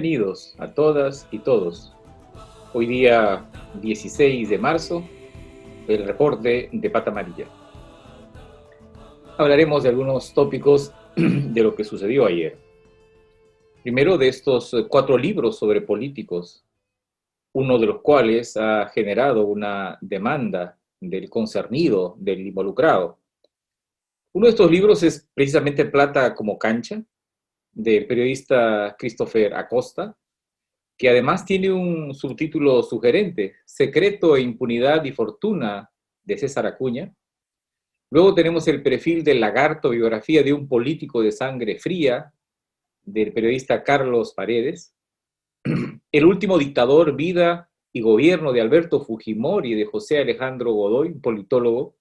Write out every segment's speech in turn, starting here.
Bienvenidos a todas y todos. Hoy día 16 de marzo, el reporte de Pata Amarilla. Hablaremos de algunos tópicos de lo que sucedió ayer. Primero, de estos 4 libros sobre políticos, uno de los cuales ha generado una demanda del concernido, del involucrado. Uno de estos libros es precisamente Plata como cancha, del periodista Christopher Acosta, que además tiene un subtítulo sugerente, Secreto e impunidad y fortuna, de César Acuña. Luego tenemos El perfil del lagarto, biografía de un político de sangre fría, del periodista Carlos Paredes. El último dictador, vida y gobierno, de Alberto Fujimori, de José Alejandro Godoy, politólogo.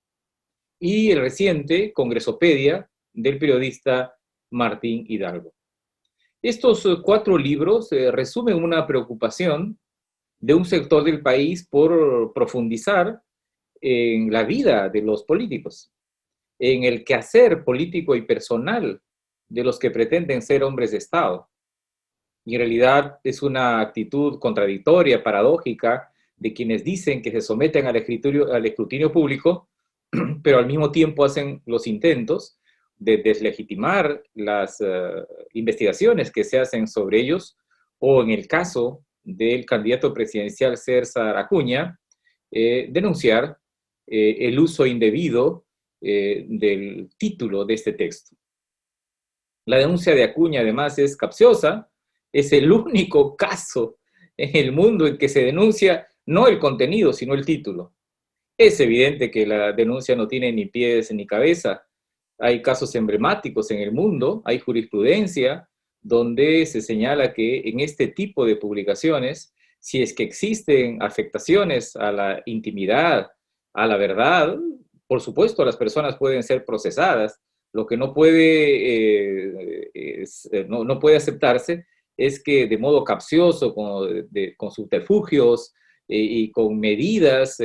Y el reciente, Congresopedia, del periodista Martín Hidalgo. Estos 4 libros resumen una preocupación de un sector del país por profundizar en la vida de los políticos, en el quehacer político y personal de los que pretenden ser hombres de Estado. Y en realidad es una actitud contradictoria, paradójica, de quienes dicen que se someten al escrutinio público, pero al mismo tiempo hacen los intentos de deslegitimar las investigaciones que se hacen sobre ellos, o en el caso del candidato presidencial César Acuña, denunciar el uso indebido del título de este texto. La denuncia de Acuña además es capciosa, es el único caso en el mundo en que se denuncia no el contenido, sino el título. Es evidente que la denuncia no tiene ni pies ni cabeza. Hay casos emblemáticos en el mundo, hay jurisprudencia donde se señala que en este tipo de publicaciones, si es que existen afectaciones a la intimidad, a la verdad, por supuesto las personas pueden ser procesadas. Lo que no puede, no puede aceptarse es que de modo capcioso, con subterfugios, y con medidas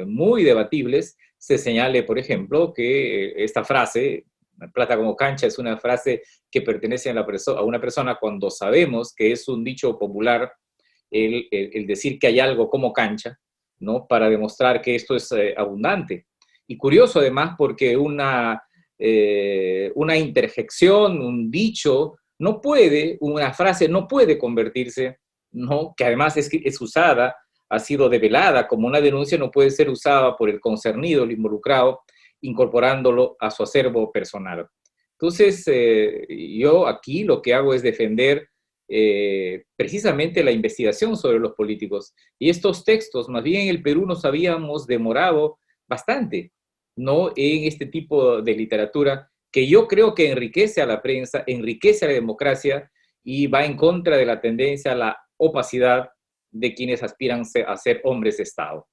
muy debatibles, se señale, por ejemplo, que esta frase, plata como cancha, es una frase que pertenece a una persona cuando sabemos que es un dicho popular el decir que hay algo como cancha, ¿no? Para demostrar que esto es abundante. Y curioso además porque una interjección, un dicho, no puede, una frase no puede convertirse, ¿no? Que además es usada, ha sido develada como una denuncia, no puede ser usada por el concernido, el involucrado, incorporándolo a su acervo personal. Entonces, yo aquí lo que hago es defender precisamente la investigación sobre los políticos. Y estos textos, más bien en el Perú nos habíamos demorado bastante, ¿no? En este tipo de literatura que yo creo que enriquece a la prensa, enriquece a la democracia y va en contra de la tendencia a la opacidad de quienes aspiran a ser hombres de Estado.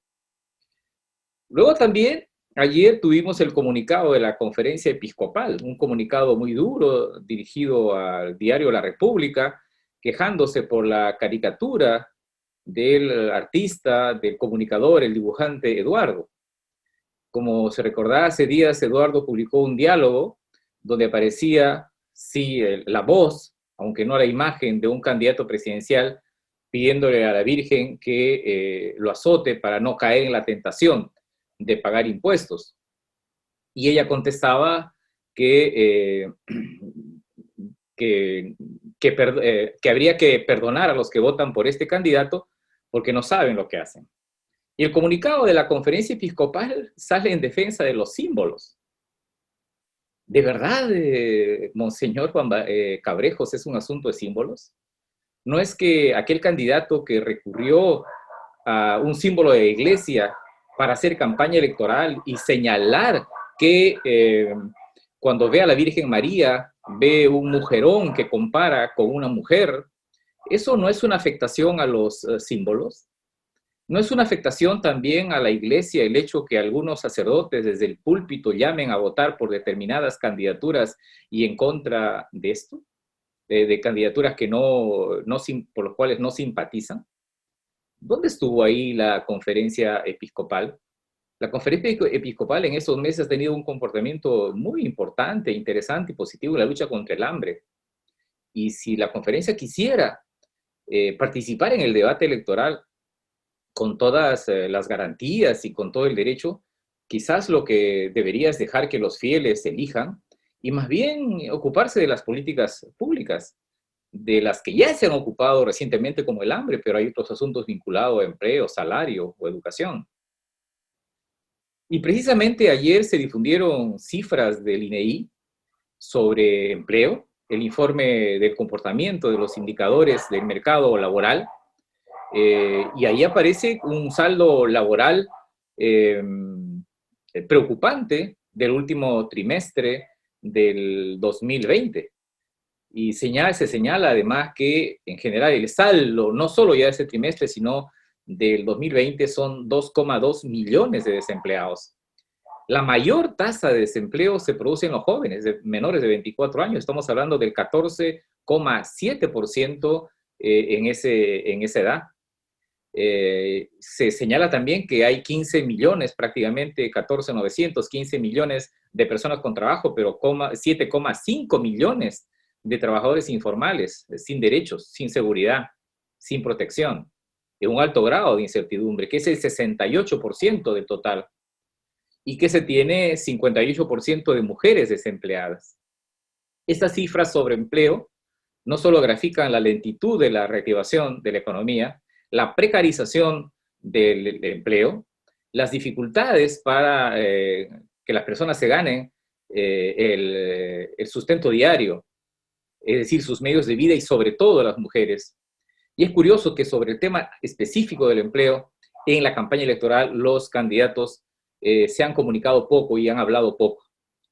Luego también, ayer tuvimos el comunicado de la conferencia episcopal, un comunicado muy duro dirigido al diario La República, quejándose por la caricatura del artista, del comunicador, el dibujante Eduardo. Como se recordará, hace días Eduardo publicó un diálogo donde aparecía, sí, la voz, aunque no la imagen, de un candidato presidencial pidiéndole a la Virgen que lo azote para no caer en la tentación de pagar impuestos. Y ella contestaba que, que habría que perdonar a los que votan por este candidato porque no saben lo que hacen. Y el comunicado de la conferencia episcopal sale en defensa de los símbolos. ¿De verdad, Monseñor Juan Cabrejos, es un asunto de símbolos? ¿No es que aquel candidato que recurrió a un símbolo de la iglesia para hacer campaña electoral y señalar que cuando ve a la Virgen María, ve un mujerón que compara con una mujer, eso no es una afectación a los símbolos? ¿No es una afectación también a la iglesia el hecho que algunos sacerdotes desde el púlpito llamen a votar por determinadas candidaturas y en contra de esto? De candidaturas que por las cuales no simpatizan. ¿Dónde estuvo ahí la conferencia episcopal? La conferencia episcopal en esos meses ha tenido un comportamiento muy importante, interesante y positivo en la lucha contra el hambre. Y si la conferencia quisiera participar en el debate electoral con todas las garantías y con todo el derecho, quizás lo que debería es dejar que los fieles elijan y más bien ocuparse de las políticas públicas, de las que ya se han ocupado recientemente como el hambre, pero hay otros asuntos vinculados a empleo, salario o educación. Y precisamente ayer se difundieron cifras del INEI sobre empleo, el informe del comportamiento de los indicadores del mercado laboral, y ahí aparece un saldo laboral eh, preocupante del último trimestre del 2020. Y se señala además que en general el saldo, no solo ya de ese trimestre, sino del 2020, son 2,2 millones de desempleados. La mayor tasa de desempleo se produce en los jóvenes, menores de 24 años. Estamos hablando del 14,7% en esa edad. Se señala también que hay 15 millones, prácticamente 14,900, 15 millones de personas con trabajo, pero 7,5 millones de trabajadores informales, sin derechos, sin seguridad, sin protección, en un alto grado de incertidumbre, que es el 68% del total, y que se tiene 58% de mujeres desempleadas. Estas cifras sobre empleo no solo grafican la lentitud de la reactivación de la economía, la precarización del empleo, las dificultades para que las personas se ganen el sustento diario, es decir, sus medios de vida y sobre todo las mujeres. Y es curioso que sobre el tema específico del empleo, en la campaña electoral los candidatos se han comunicado poco y han hablado poco.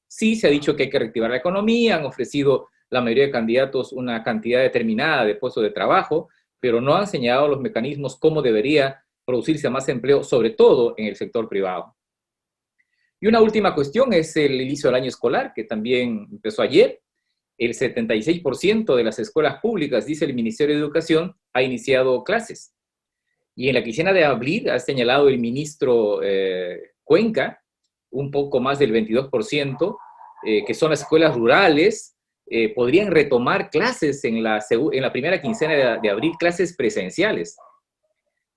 Sí se ha dicho que hay que reactivar la economía, han ofrecido la mayoría de candidatos una cantidad determinada de puestos de trabajo, pero no han señalado los mecanismos cómo debería producirse más empleo, sobre todo en el sector privado. Y una última cuestión es el inicio del año escolar, que también empezó ayer. El 76% de las escuelas públicas, dice el Ministerio de Educación, ha iniciado clases. Y en la quincena de abril ha señalado el ministro Cuenca, un poco más del 22%, que son las escuelas rurales, podrían retomar clases en la primera quincena de abril, clases presenciales.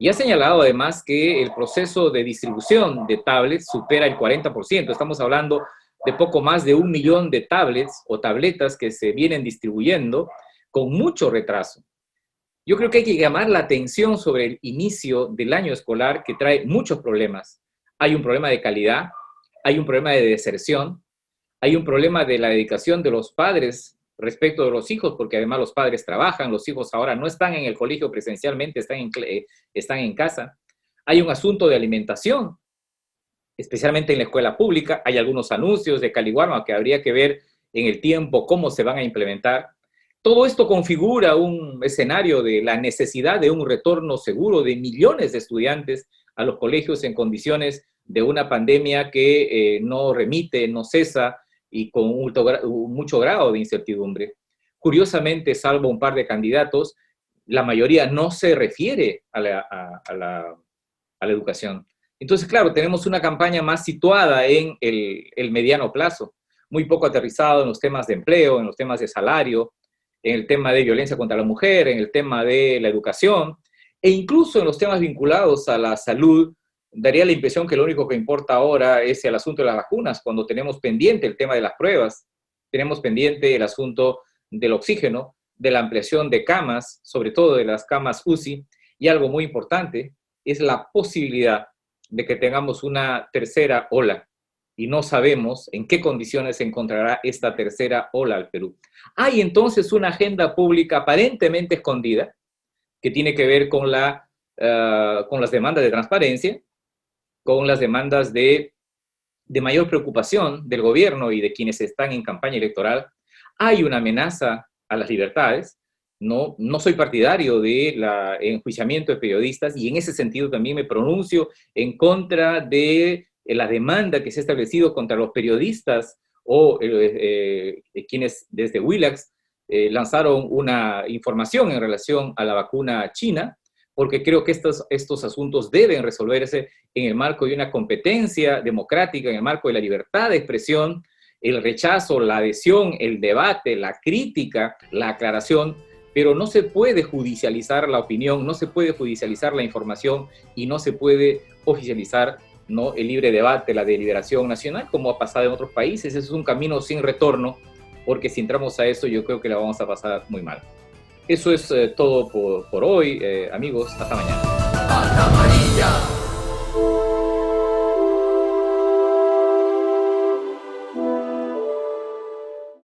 Y ha señalado además que el proceso de distribución de tablets supera el 40%. Estamos hablando de poco más de 1 millón de tablets o tabletas que se vienen distribuyendo con mucho retraso. Yo creo que hay que llamar la atención sobre el inicio del año escolar, que trae muchos problemas. Hay un problema de calidad, hay un problema de deserción, hay un problema de la dedicación de los padres respecto de los hijos, porque además los padres trabajan, los hijos ahora no están en el colegio presencialmente, están en casa. Hay un asunto de alimentación, especialmente en la escuela pública. Hay algunos anuncios de Caliwarma que habría que ver en el tiempo cómo se van a implementar. Todo esto configura un escenario de la necesidad de un retorno seguro de millones de estudiantes a los colegios en condiciones de una pandemia que no remite, no cesa y con mucho grado de incertidumbre. Curiosamente, salvo un par de candidatos, la mayoría no se refiere a la educación. Entonces, claro, tenemos una campaña más situada en el mediano plazo, muy poco aterrizado en los temas de empleo, en los temas de salario, en el tema de violencia contra la mujer, en el tema de la educación, e incluso en los temas vinculados a la salud. Daría la impresión que lo único que importa ahora es el asunto de las vacunas, cuando tenemos pendiente el tema de las pruebas, tenemos pendiente el asunto del oxígeno, de la ampliación de camas, sobre todo de las camas UCI, y algo muy importante es la posibilidad de que tengamos una tercera ola, y no sabemos en qué condiciones se encontrará esta tercera ola al Perú. Hay entonces una agenda pública aparentemente escondida, que tiene que ver con las demandas de transparencia, con las demandas de mayor preocupación del gobierno y de quienes están en campaña electoral. Hay una amenaza a las libertades. No soy partidario del enjuiciamiento de periodistas y en ese sentido también me pronuncio en contra de la demanda que se ha establecido contra los periodistas o quienes desde Willax lanzaron una información en relación a la vacuna china, porque creo que estos asuntos deben resolverse en el marco de una competencia democrática, en el marco de la libertad de expresión, el rechazo, la adhesión, el debate, la crítica, la aclaración, pero no se puede judicializar la opinión, no se puede judicializar la información y no se puede oficializar, ¿no?, el libre debate, la deliberación nacional, como ha pasado en otros países. Eso es un camino sin retorno, porque si entramos a eso yo creo que la vamos a pasar muy mal. Eso es todo por hoy, amigos. Hasta mañana.